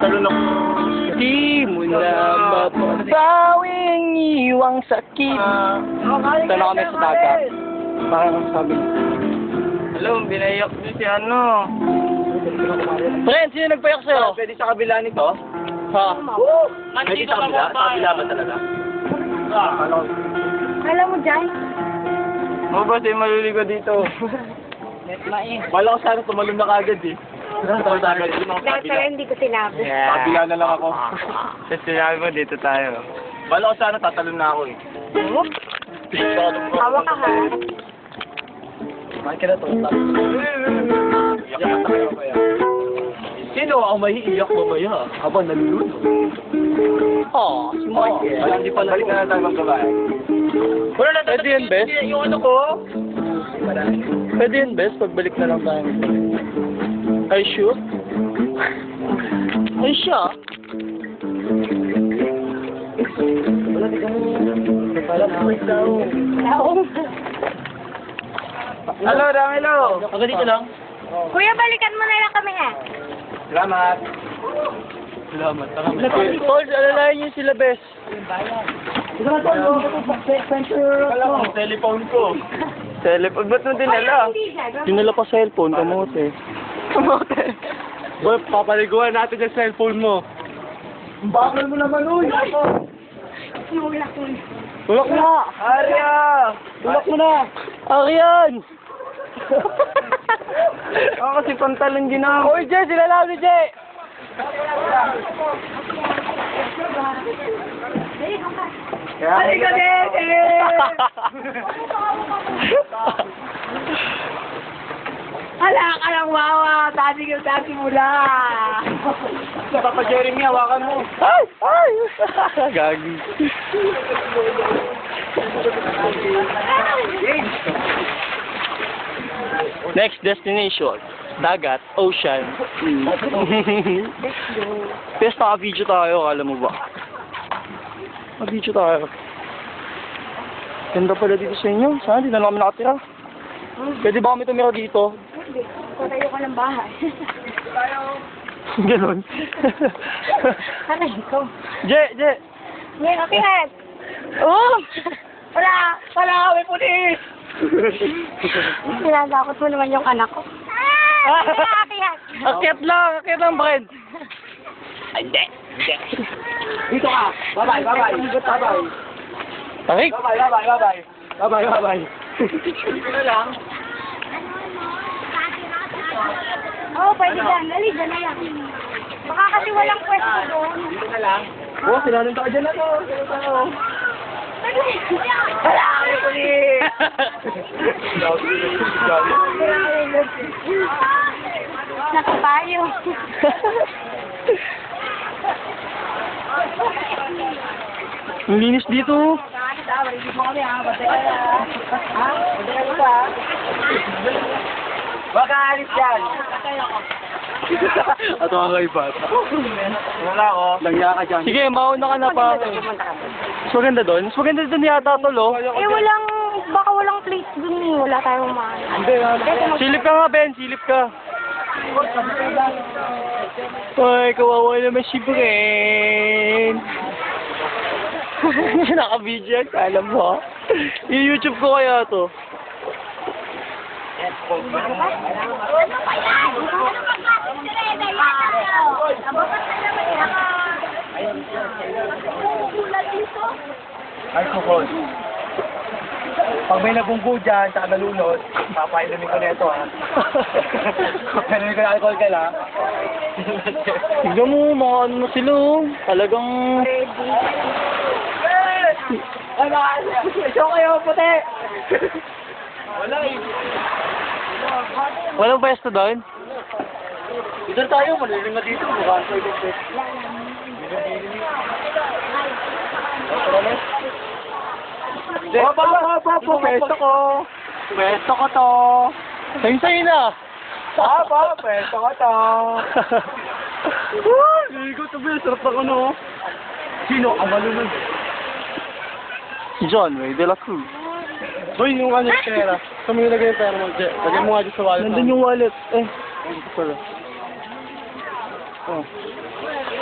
Talon ako. Di mo na mapapawing iwang sakit. Ito na kami sa dagat. Parang sabi. Alam, binayak niyo si ano. Friend, sino nagpayak sa'yo? Pwede sa kabila nito? Ha? Pwede sa kabila? Sa kabila ba talaga? Alam mo dyan? Oo ba, siya maliligo dito. Wala ko sana tumalon na kagad eh. Tumalon na kagad. Pero hindi ko sinabi. Kabila na lang ako. Kasi sinabi mo, dito tayo. Wala ko sana tatalon na ako eh. Hawa ka ha. Bakit ka na to? Iyak na tayo kaya. Sino ang maiiyak mamaya habang nalulunod? Oh, si Michael. Wala, hindi pala. Balik na lang tayo magbabae. Wala na, Pwede yun, best? yung ano ko. Pwede yun, best? Pagbalik na lang tayo. Are you sure? Are you sure? Wala, di ka mo. Wala, wait daw. Naong. Hello, Ramelo. Hanggang dito lang. Kuya, balikan mo na lang kami ha. Salamat. Salamat. Tol, alalayan niyo sila, best. Wala akong telephone ko. Telephone? Ba't mo dinala? Hindi siya. Dinala pa cellphone, kamote. Kamote. Boy, papaliguan natin yung cellphone mo. Bakal mo naman, uy. Mawala ko. Tulak mo na! Arya! Tulak mo na! Arian! Ako kasi pantalon ginawa. Oy, Jay! Sila lang ni Jay! Halika din! Hala ka lang wawa. Dati mula. Papa Jeremy, hawakan mo. Ay! Ay! Gagi. Next destination. Dagat, ocean. Best naka-video tayo, akala mo ba? Naka-video tayo. Ganda pala dito sa inyo. Sana di na lang kami nakatira. Pwede ba kami tumira dito? Hindi. Patayo ka ng bahay. Ganon. Aray ko. Je! Ngayon, okay ha. Oh! Wala kami pulis. Sinasakot mo naman yung anak ko. Akyat lang, Bren. Hindi. Dito ka. Bye-bye. Tarik! Bye-bye. Dito lang. Oo, pwede dyan. Dali, dyan na lang. Baka kasi walang pwesto doon. Dito na lang. Oh, sinanunta ka dyan na to. Wala kami pulis. Nakapayo. Ang linis dito. Baka alis yan. Ato ang kay bata. Wala ako. Langya ka dyan. Sige, mauna ka na pa. Mas maganda doon? Mas maganda doon yata tol, oh. Baka walang place dun eh. Wala tayong mahal. Silip ka nga, Ben. Silip ka. Ay, kawawa naman si Bren. Naka-video yan, alam mo. I-YouTube ko kaya to. Ay, kukod. Pag may nabunggo dyan, tsaka nalunod, papainumin ko na ito, ha? Papainumin ko na alcohol ka, ha? Tignan mo, mga ano na sila, oh. Talagang... Show kayo, puti! Wala eh. Walang pwesto doon? Dito tayo, malilim na dito. Mukhaan ko ito. Pwesto ko. Pwesto ko to. Sa'yo na. Pwesto ko to. Ikaw sabi, sarap ako no. Sino ang malunod? Si John Ray de la Cruz. Boy, yung ano yung pera. Saan mo nilagay yung pera mo? Lagay mo nga dyan sa wallet. Nandun yung wallet. Eh, dito pala. Oh.